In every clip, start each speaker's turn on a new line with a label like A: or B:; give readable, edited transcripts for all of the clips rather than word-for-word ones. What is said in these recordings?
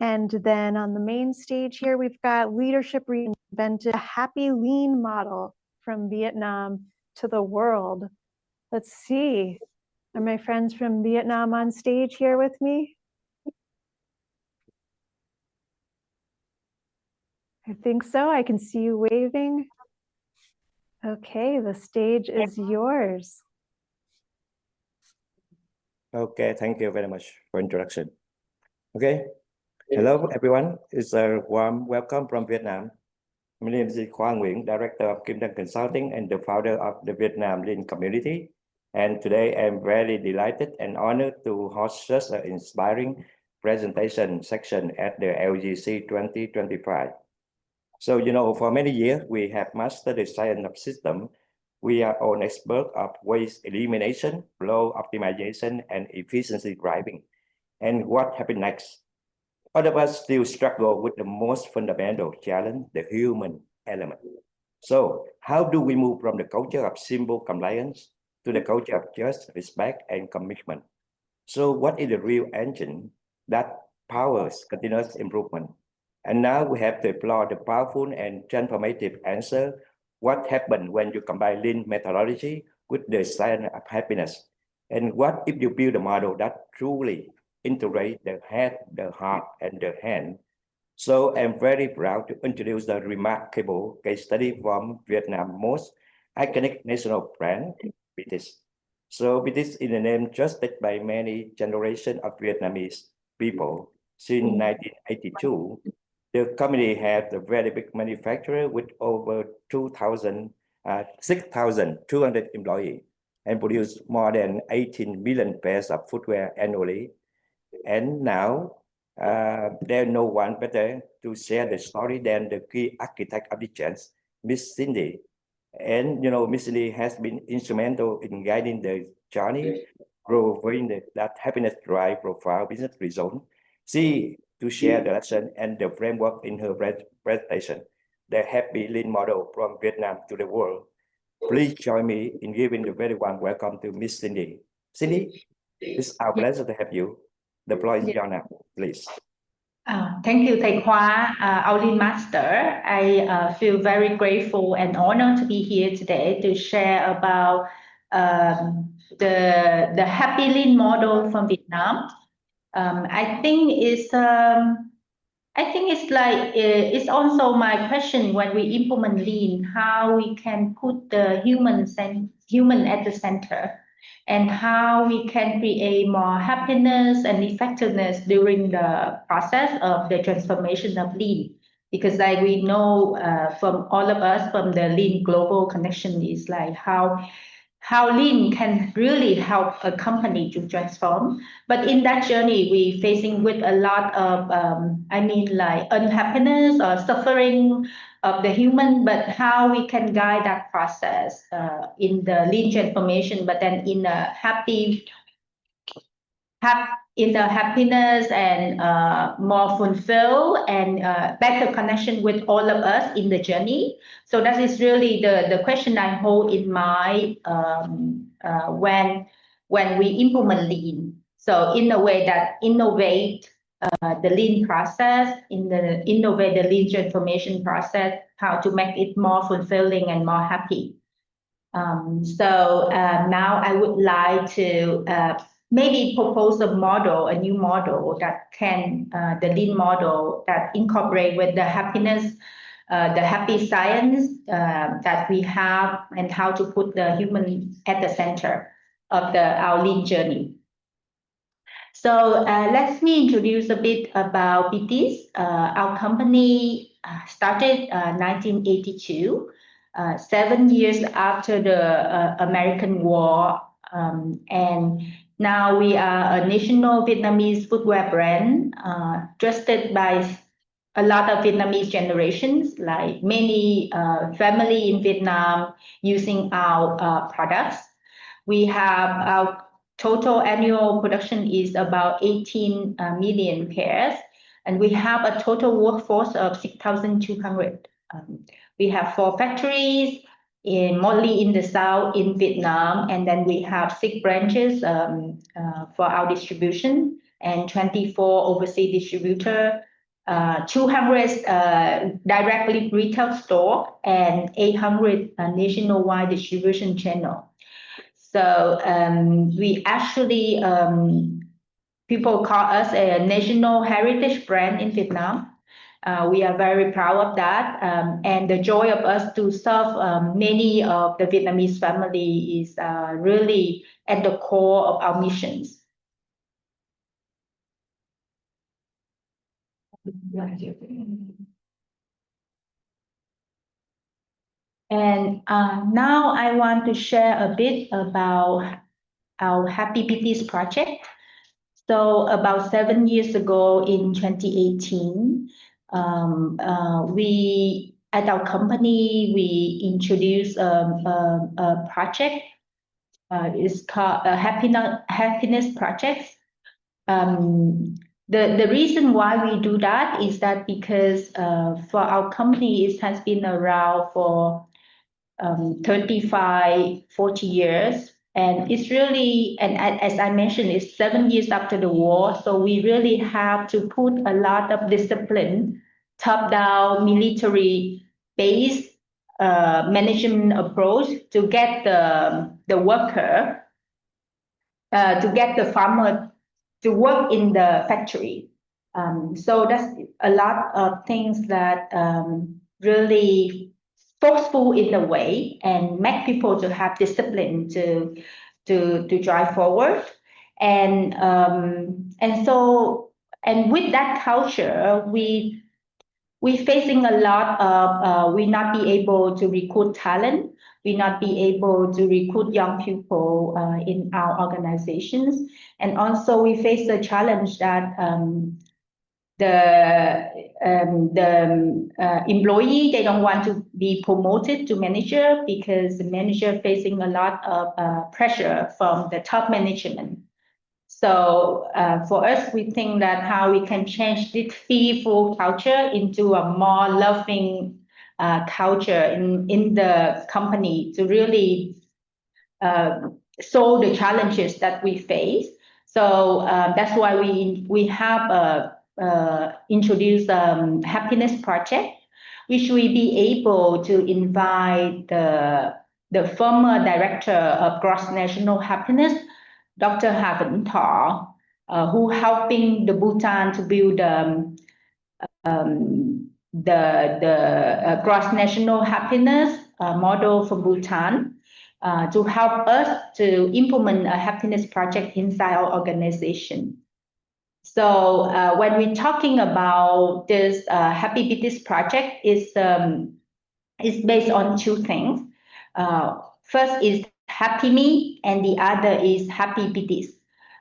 A: And then on the main stage here, we've got Leadership Reinvented, a happy lean model from Vietnam to the world. Let's see, are my friends from Vietnam on stage here with me? I think so, I can see you waving. Okay, the stage is yours.
B: Okay, thank you very much for introduction. Okay, hello everyone. It's a warm welcome from Vietnam. My name is Khoa Nguyen, Director of Kim Dang Consulting and the founder of the Vietnam Lean Community. And today I'm very delighted and honored to host such an inspiring presentation section at the LGC 2025. So, for many years, we have mastered the science of system. We are all experts of waste elimination, flow optimization, and efficiency driving. And what happened next? All of us still struggle with the most fundamental challenge, the human element. So how do we move from the culture of simple compliance to the culture of just respect and commitment? So what is the real engine that powers continuous improvement? And now we have to explore the powerful and transformative answer. What happens when you combine lean methodology with the science of happiness? And what if you build a model that truly integrates the head, the heart, and the hand? So I'm very proud to introduce the remarkable case study from Vietnam's most iconic national brand, Biti. So Biti is the name trusted by many generations of Vietnamese people. Since 1982, the company has a very big manufacturer with over 6,200 employees and produce more than 18 million pairs of footwear annually. And now there's no one better to share the story than the key architect of the change, Miss Cindy. And Miss Cindy has been instrumental in guiding the journey, proving that happiness drive profile business result. She to share the lesson and the framework in her presentation, the happy lean model from Vietnam to the world. Please join me in giving a very warm welcome to Miss Cindy. Cindy, it's our pleasure to have you. The floor is yours now, please.
C: Thank you, Thầy Khoa, our Lean Master. I feel very grateful and honored to be here today to share about the happy lean model from Vietnam. I think it's like it's also my question when we implement lean, how we can put the human at the center, and how we can create more happiness and effectiveness during the process of the transformation of lean. Because like we know from all of us from the lean global connection is like how lean can really help a company to transform. But in that journey, we're facing with a lot of, like unhappiness or suffering of the human, but how we can guide that process in the lean transformation, but then in a in the happiness and more fulfilled and better connection with all of us in the journey. So that is really the question I hold in mind when we implement lean. So in a way that innovate the lean process, innovate the lean transformation process, how to make it more fulfilling and more happy. So now I would like to maybe propose a new model that can, the lean model that incorporate with the happiness, the happy science that we have, and how to put the human at the center of our lean journey. So let me introduce a bit about Biti. Our company started 1982, 7 years after the American War, and now we are a national Vietnamese footwear brand, trusted by a lot of Vietnamese generations, like many family in Vietnam using our products. We have our total annual production is about 18 million pairs, and we have a total workforce of 6,200. We have 4 factories, mostly in the south in Vietnam, and then we have 6 branches for our distribution. and 24 overseas distributor, 200 directly retail store, and 800 nationwide distribution channel. So we actually, people call us a national heritage brand in Vietnam. We are very proud of that, and the joy of us to serve many of the Vietnamese family is really at the core of our missions. And now I want to share a bit about our Happy Bitis project. So about 7 years ago in 2018, we at our company we introduced a project. It's called a happiness project. The reason why we do that is that because for our company it has been around for 35, 40 years. And it's really, and as I mentioned, it's 7 years after the war. So we really have to put a lot of discipline, top-down, military-based management approach to get the worker, to get the farmer to work in the factory. So that's a lot of things that really forceful in a way and make people to have discipline to drive forward. And so with that culture, we facing a lot of we not be able to recruit talent, we not be able to recruit young people in our organizations, and also we face the challenge that the employee, they don't want to be promoted to manager because the manager facing a lot of pressure from the top management. So for us, we think that how we can change this fearful culture into a more loving culture in the company to really solve the challenges that we face. So that's why we have introduced happiness project, which we be able to invite the former director of gross national happiness, Dr. Ha Vĩnh Thọ, who helping the Bhutan to build the gross national happiness model for Bhutan, to help us to implement a happiness project inside our organization. So when we're talking about this Happy Bitis project, is based on two things. First is Happy Me, and the other is Happy Bitis.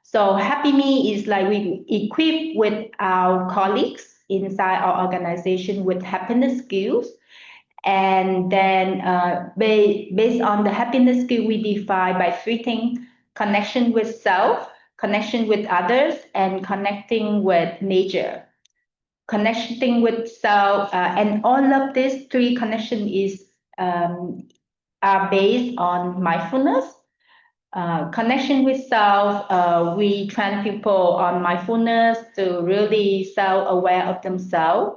C: So Happy Me is like we equip with our colleagues inside our organization with happiness skills. And then based on the happiness skill, we define by 3 things: connection with self, connection with others, and connecting with nature. Connecting with self, and all of these 3 connections is are based on mindfulness. Connection with self, we train people on mindfulness to really self-aware of themselves,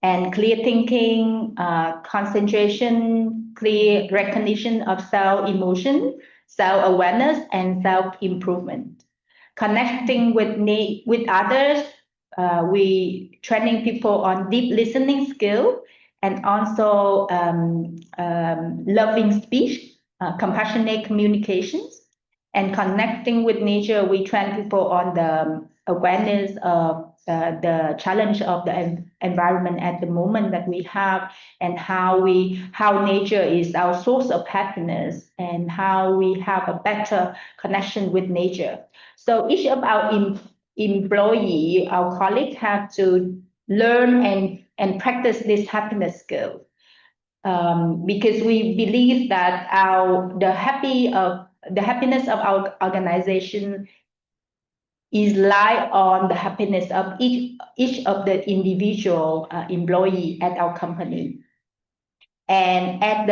C: and clear thinking, concentration, clear recognition of self-emotion, self-awareness, and self-improvement. Connecting with others, we training people on deep listening skill, and also loving speech, compassionate communications. And connecting with nature, we train people on the awareness of the challenge of the environment at the moment that we have, and how nature is our source of happiness, and how we have a better connection with nature. So each of our employee, our colleagues, have to learn and practice this happiness skill, because we believe that the happiness of our organization is lie on the happiness of each of the individual employee at our company. And at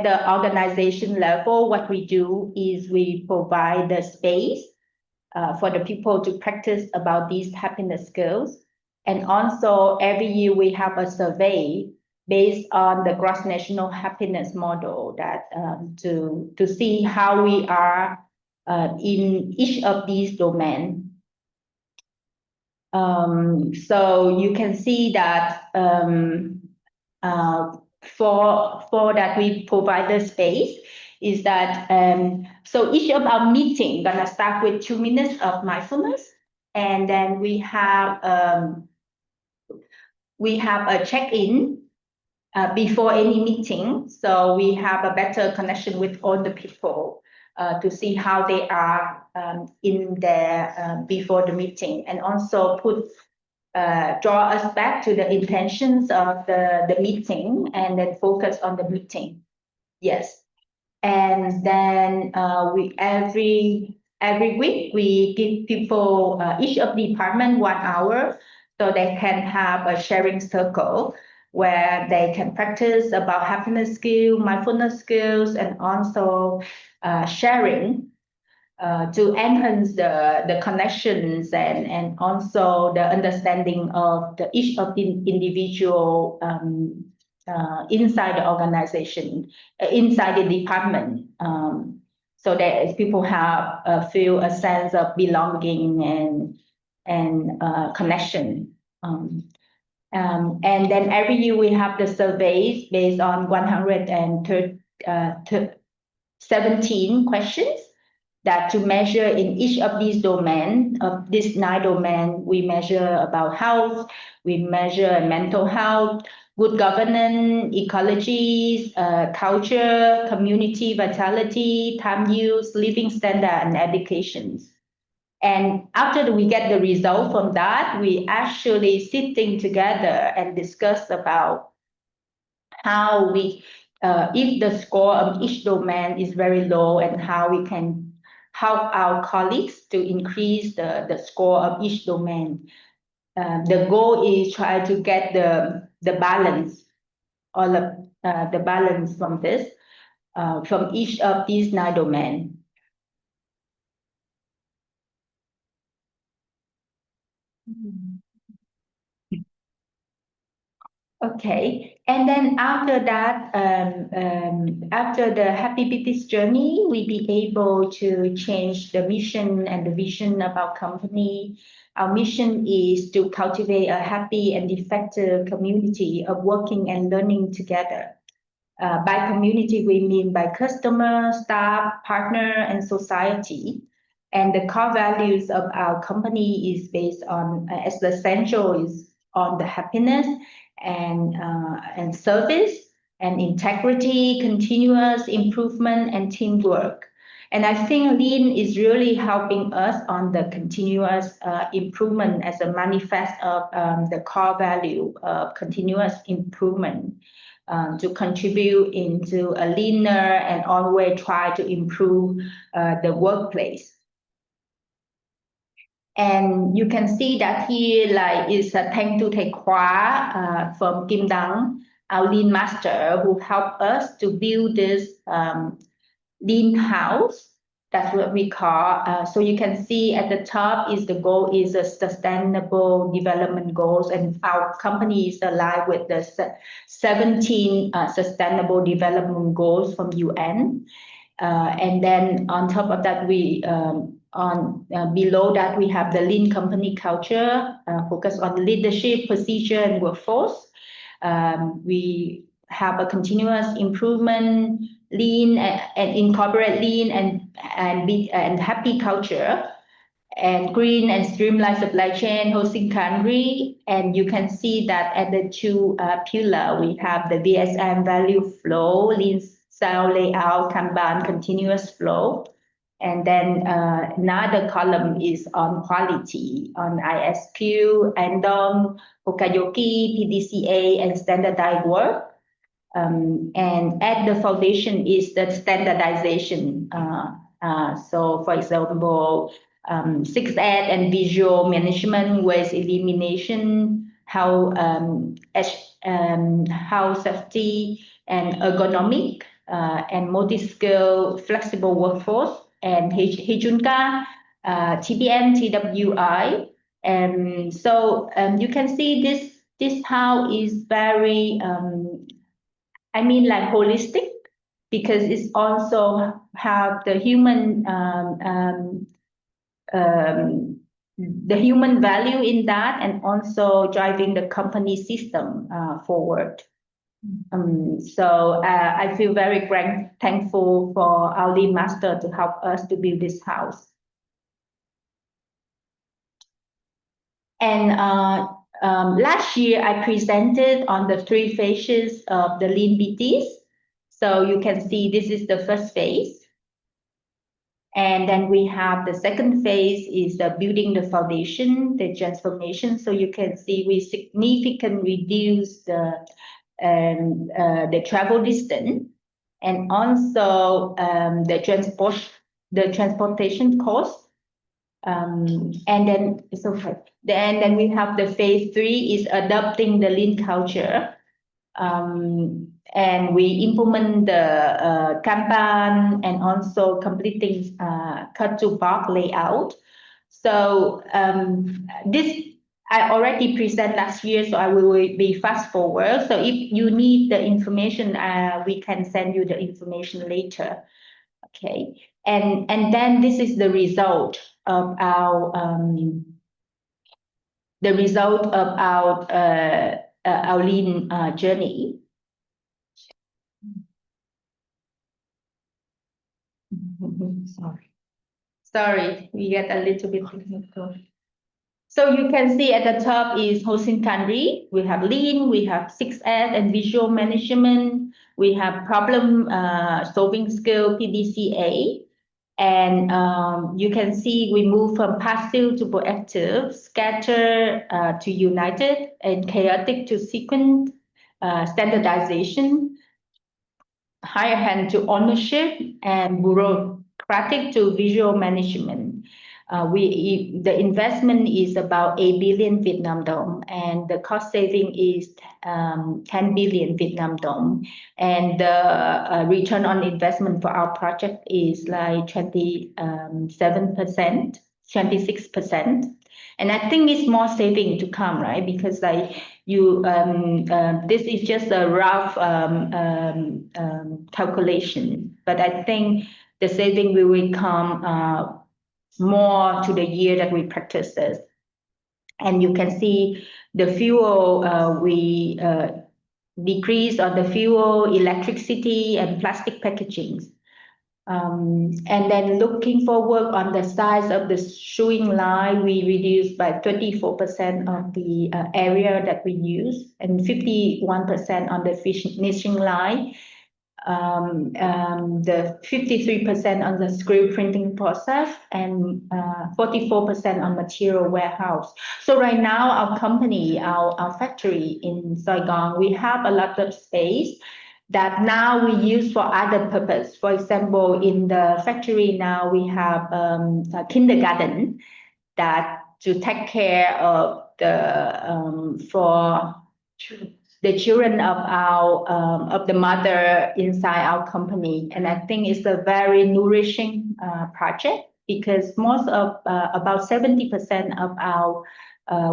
C: the organization level, what we do is we provide the space for the people to practice about these happiness skills. And also every year we have a survey based on the gross national happiness model that to see how we are in each of these domains. So you can see that for that we provide the space is that so each of our meeting gonna start with 2 minutes of mindfulness, and then we have a check-in before any meeting, so we have a better connection with all the people to see how they are in their before the meeting, and also draw us back to the intentions of the meeting, and then focus on the meeting. Yes, and then we every week we give people each of the department 1 hour, so they can have a sharing circle where they can practice about happiness skill, mindfulness skills, and also sharing to enhance the connections and also the understanding of each of the individual inside the organization, inside the department, so that people have feel a sense of belonging and connection. And then every year we have the surveys based on 117 questions that to measure in each of these domains, of these 9 domains, we measure about health, we measure mental health, good governance, ecology, culture, community vitality, time use, living standard, and education. And after we get the result from that, we actually sitting together and discuss about how we, if the score of each domain is very low, and how we can help our colleagues to increase the score of each domain. The goal is try to get the balance, all of the balance from this, from each of these 9 domains. Okay, and then after that, after the Happy Biti journey, we be able to change the mission and the vision of our company. Our mission is to cultivate a happy and effective community of working and learning together. By community, we mean by customer, staff, partner, and society. And the core values of our company is based on, as the essential is on the happiness and service and integrity, continuous improvement, and teamwork. And I think Lean is really helping us on the continuous improvement as a manifest of the core value of continuous improvement. To contribute into a leaner and always try to improve the workplace. And you can see that here, like, is a thank to Thầy Khóa from Kim Dang, our lean master, who helped us to build this lean house. That's what we call. So you can see at the top is the goal is a sustainable development goals, and our company is aligned with the 17 sustainable development goals from UN. And then on top of that, we below that we have the lean company culture, focus on leadership, procedure, and workforce. We have a continuous improvement, lean and incorporate lean and happy culture, and green and streamlined supply chain, hosting country. And you can see that at the 2 pillar, we have the VSM value flow, lean style layout, Kanban, continuous flow. And then another column is on quality, on ISQ, Andong, Okayoki, PDCA, and standardized work. And at the foundation is the standardization. So for example, 6 ed and visual management, waste elimination, how safety and ergonomic, and multi-skill flexible workforce, and Hejunka, TBM, TWI. And so you can see this house is very, I mean, like holistic, because it's also have the human value in that, and also driving the company system forward. So I feel very thankful for our lead master to help us to build this house. And last year I presented on the 3 phases of the Lean Bitis. So you can see this is the first phase. And then we have the second phase is the building the foundation, the transformation. So you can see we significantly reduce the travel distance, and also the transportation cost. And then then we have the phase 3 is adopting the lean culture. And we implement the Kanban, and also completing cut to box layout. So this I already presented last year, so I will be fast forward. So if you need the information, we can send you the information later. Okay, and then this is the result of our lean journey. Sorry, we get a little bit technical. So you can see at the top is hosting country. We have lean, we have 6S and visual management. We have problem solving skill, PDCA. And you can see we move from passive to proactive, scatter to united, and chaotic to sequence, standardization, higher hand to ownership, and bureaucratic to visual management. The investment is about 8 billion Vietnam dong, and the cost saving is 10 billion Vietnam dong, and the return on investment for our project is like 27%, 26%. And I think it's more saving to come, right? Because like this is just a rough calculation, but I think the saving will come more to the year that we practice this. And you can see the fuel, we decrease on the fuel, electricity, and plastic packaging. And then looking forward on the size of the sewing line, we reduced by 24% of the area that we use, and 51% on the finishing line. The 53% on the screw printing process, and 44% on material warehouse. So right now, our company, our factory in Saigon, we have a lot of space that now we use for other purpose. For example, in the factory now we have a kindergarten that to take care of for the children of the mother inside our company. And I think it's a very nourishing project, because most of about 70% of our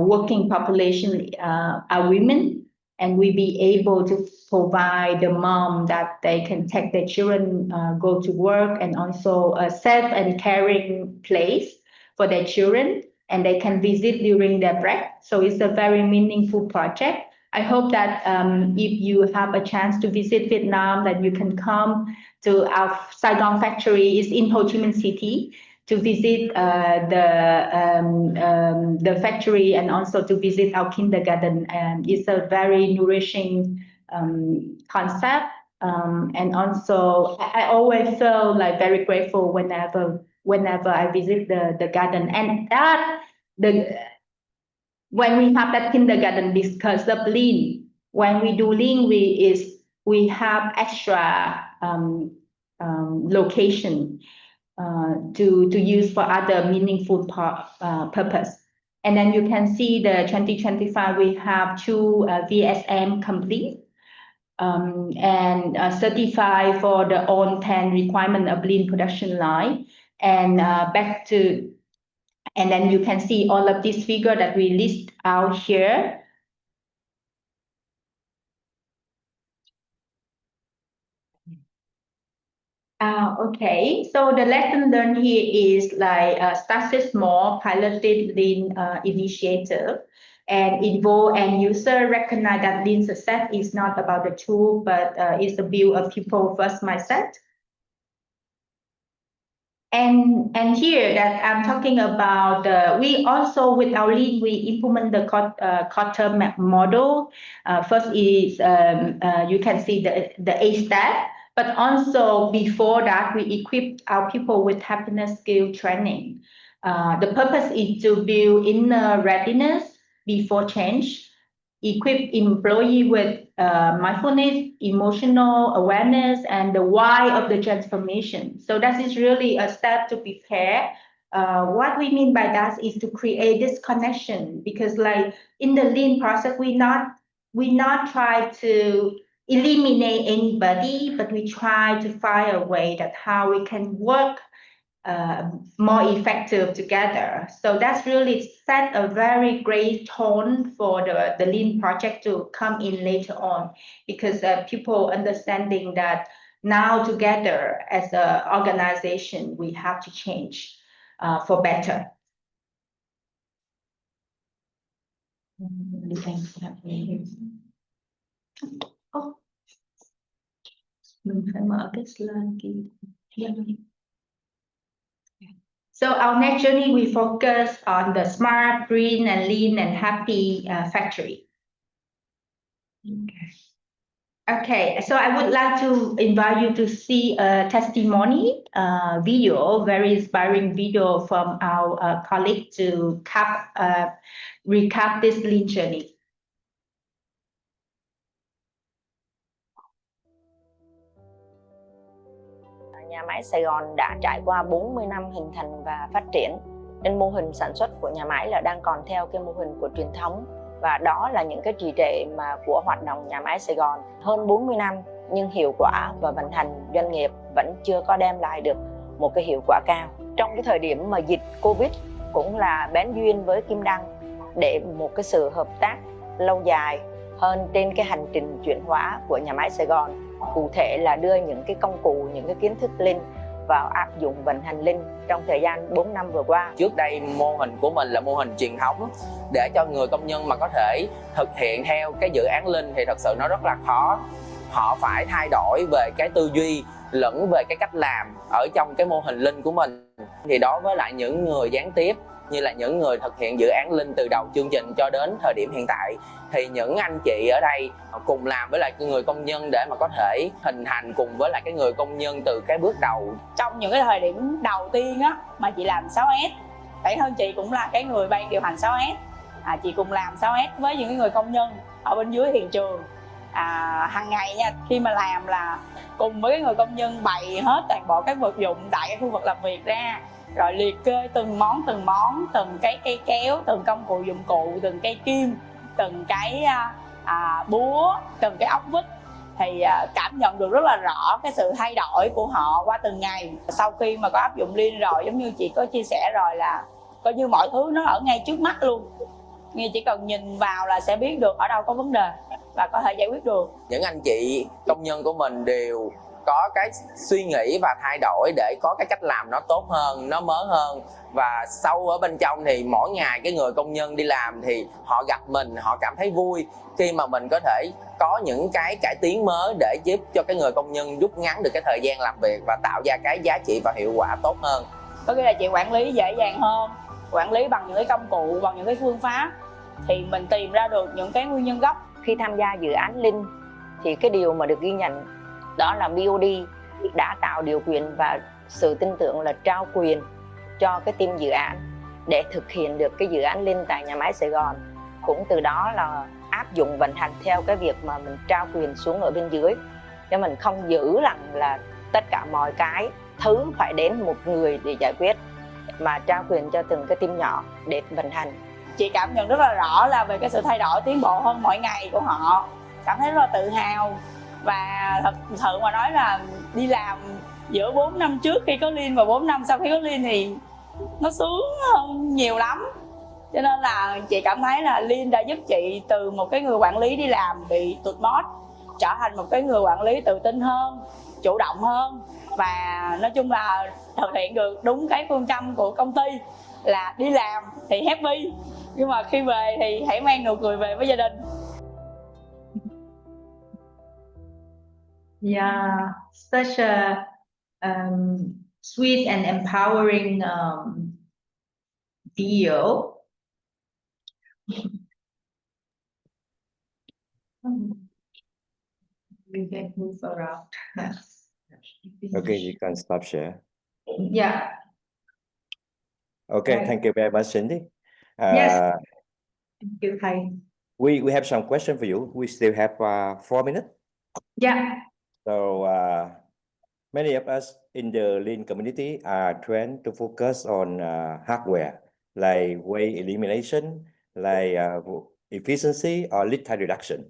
C: working population are women, and we be able to provide the mom that they can take their children go to work, and also a safe and caring place for their children, and they can visit during their break. So it's a very meaningful project. I hope that if you have a chance to visit Vietnam, that you can come to our Saigon factory. It's in Ho Chi Minh City, to visit the factory, and also to visit our kindergarten. And it's a very nourishing concept. And also, I always feel like very grateful whenever I visit the garden. And when we have that kindergarten, because of lean, when we do lean, we have extra location to use for other meaningful purpose. And then you can see the 2025, we have 2 VSM complete, and certified for the on-10 requirement of lean production line. And back to And then you can see all of these figures that we list out here. Okay, so the lesson learned here is like started small, piloted lean initiative, and involve end user, recognize that lean success is not about the tool, but it's the build a people first mindset. And here that I'm talking about, we also with our lean, we implement the quarter model. First is you can see the A step, but also before that we equip our people with happiness skill training. The purpose is to build inner readiness before change, equip employee with mindfulness, emotional awareness, and the why of the transformation. So that is really a step to prepare. What we mean by that is to create this connection, because like in the lean process, we not try to eliminate anybody, but we try to find a way that how we can work more effective together. So that's really set a very great tone for the lean project to come in later on, because people understanding that now together as an organization we have to change for better. Mình phải mở cái slide kia. So our next journey, we focus on the smart, green, and lean and happy factory. Okay, so I would like to invite you to see a testimony video, very inspiring video from our colleague to recap this lean journey.
D: Nhà máy Sài Gòn đã trải qua 40 năm hình thành và phát triển, nên mô hình sản xuất của nhà máy là đang còn theo cái mô hình của truyền thống, và đó là những cái trì trệ mà của hoạt động nhà máy Sài Gòn. Hơn 40 năm nhưng hiệu quả và vận hành doanh nghiệp vẫn chưa có đem lại được một cái hiệu quả cao. Trong cái thời điểm mà dịch Covid cũng là bén duyên với Kim Đăng để một cái sự hợp tác lâu dài hơn trên cái hành trình chuyển hóa của nhà máy Sài Gòn. Cụ thể là đưa những cái công cụ, những cái kiến thức Lean vào áp dụng vận hành Lean trong thời gian 4 năm vừa qua.
E: Trước đây mô hình của mình là mô hình truyền thống, để cho người công nhân mà có thể thực hiện theo cái dự án Lean thì thật sự nó rất là khó. Họ phải thay đổi về cái tư duy lẫn về cái cách làm ở trong cái mô hình Lean của mình. Thì đối với lại những người gián tiếp như là những người thực hiện dự án Lean từ đầu chương trình cho đến thời điểm hiện tại, thì những anh chị ở đây cùng làm với lại người công nhân để mà có thể hình thành cùng với lại cái người công nhân từ cái bước đầu.
F: Trong những cái thời điểm đầu tiên á mà chị làm 6S, bản thân chị cũng là cái người ban điều hành 6S, chị cùng làm 6S với những người công nhân ở bên dưới hiện trường. Hàng ngày nha, khi mà làm là cùng với cái người công nhân bày hết toàn bộ các vật dụng tại cái khu vực làm việc ra, rồi liệt kê từng món, từng cái cây kéo, từng công cụ dụng cụ, từng cây kim, từng cái búa, từng cái ốc vít, thì cảm nhận được rất là rõ cái sự thay đổi của họ qua từng ngày. Sau khi mà có áp dụng Lean rồi, giống như chị có chia sẻ rồi, là coi như mọi thứ nó ở ngay trước mắt luôn, nghe chỉ cần nhìn vào là sẽ biết được ở đâu có vấn đề và có thể giải quyết được.
E: Những anh chị công nhân của mình đều có cái suy nghĩ và thay đổi để có cái cách làm nó tốt hơn, nó mới hơn. Và sâu ở bên trong thì mỗi ngày cái người công nhân đi làm thì họ gặp mình, họ cảm thấy vui khi mà mình có thể có những cái cải tiến mới để giúp cho cái người công nhân rút ngắn được cái thời gian làm việc và tạo ra cái giá trị và hiệu quả tốt hơn.
F: Có nghĩa là chị quản lý dễ dàng hơn, quản lý bằng những cái công cụ, bằng những cái phương pháp, thì mình tìm ra được những cái nguyên nhân gốc.
D: Khi tham gia dự án Lean thì cái điều mà được ghi nhận đó là BOD đã tạo điều kiện và sự tin tưởng là trao quyền cho cái team dự án để thực hiện được cái dự án Lean tại nhà máy Sài Gòn. Cũng từ đó là áp dụng vận hành theo cái việc mà mình trao quyền xuống ở bên dưới, cho mình không giữ rằng là tất cả mọi cái thứ phải đến một người để giải quyết, mà trao quyền cho từng cái team nhỏ để vận hành.
F: Chị cảm nhận rất là rõ là về cái sự thay đổi, tiến bộ hơn mỗi ngày của họ, cảm thấy rất là tự hào. Và thật sự mà nói là đi làm giữa 4 năm trước khi có Lean và 4 năm sau khi có Lean thì nó sướng hơn nhiều lắm. Cho nên là chị cảm thấy là Lean đã giúp chị từ một cái người quản lý đi làm bị tụt mót trở thành một cái người quản lý tự tin hơn, chủ động hơn, và nói chung là thực hiện được đúng cái phương châm của công ty là đi làm thì happy, nhưng mà khi về thì hãy mang nụ cười về với gia đình.
C: Yeah, such a sweet and empowering video. We can move around.
B: Okay, you can stop share.
C: Yeah.
B: Okay,
C: Right.
B: thank you very much, Cindy.
C: Yes. Thank you, thầy.
B: We have some question for you. We still have 4 minutes.
C: Yeah.
B: So many of us in the Lean community are trained to focus on hardware, like waste elimination, like efficiency or lead time reduction.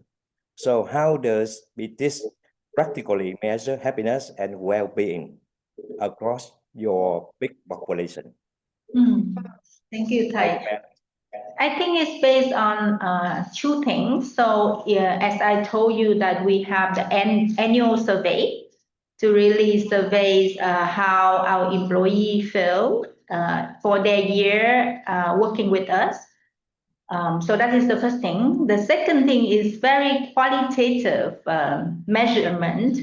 B: So how does this practically measure happiness and well-being across your big population?
C: Thank you, thầy. I think it's based on two things. So as I told you that we have the annual survey to really survey how our employees feel for their year working with us. So that is the first thing. The second thing is very qualitative measurement,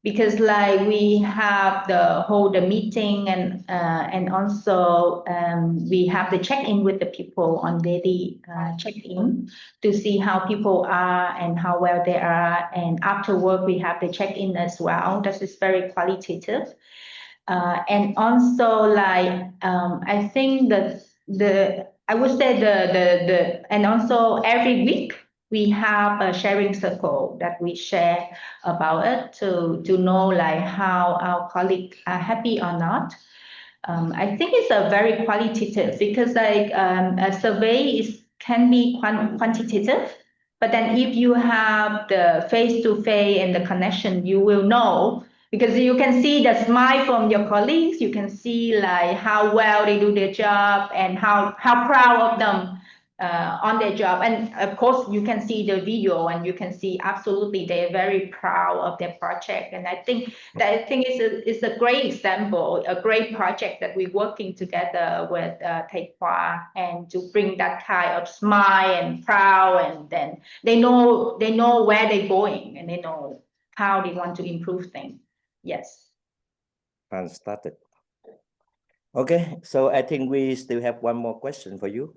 C: because like we have hold the meeting and also we have the check-in with the people on daily check-in to see how people are and how well they are, and after work we have the check-in as well. That is very qualitative. And also like I think that I would say and also every week we have a sharing circle that we share about it to know like how our colleagues are happy or not. I think it's a very qualitative, because like a survey can be quantitative, but then if you have the face-to-face and the connection, you will know, because you can see the smile from your colleagues, you can see like how well they do their job and how proud of them on their job. And of course you can see the video and you can see absolutely they're very proud of their project. And I think it's a great example, a great project that we're working together with Thầy Khoa, and to bring that kind of smile and proud, and then they know where they're going and they know how they want to improve things. Yes.
B: Fantastic. Okay, so I think we still have one more question for you.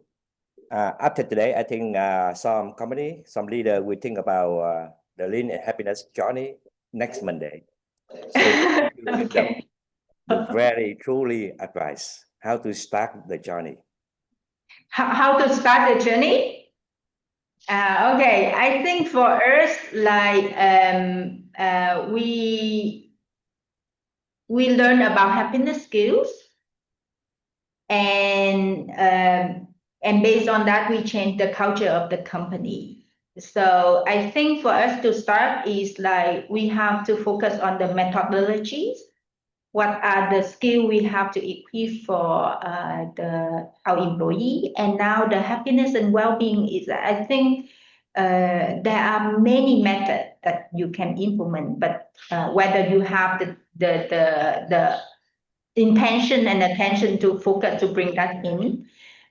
B: After today, I think some company, some leader will think about the Lean and Happiness journey next Monday. So you give them the very truly advice how to start the journey.
C: How to start the journey? Okay, I think for us, like we learn about happiness skills, and based on that we change the culture of the company. So I think for us to start is like we have to focus on the methodologies. What are the skills we have to equip for our employee? And now the happiness and well-being is, I think there are many methods that you can implement, but whether you have the intention and attention to focus to bring that in.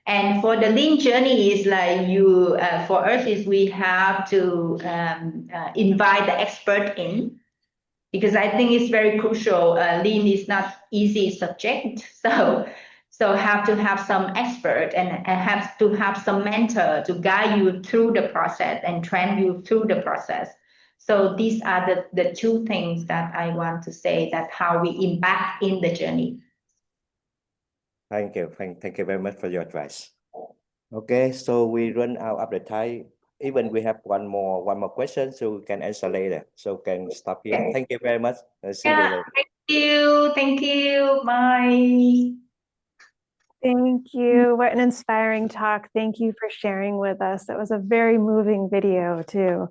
C: And for the Lean journey is like you, for us is we have to invite the expert in, because I think it's very crucial. Lean is not easy subject, so have to have some expert and have to have some mentor to guide you through the process and train you through the process. So these are the two things that I want to say, that how we impact in the journey.
B: Thank you. Thank you very much for your advice. Okay, so we run out of the time. Even we have one more question, so we can answer later. So can stop here.
C: Okay.
B: Thank you very much. See you later.
C: Thank you. Bye.
A: Thank you. What an inspiring talk. Thank you for sharing with us. That was a very moving video too.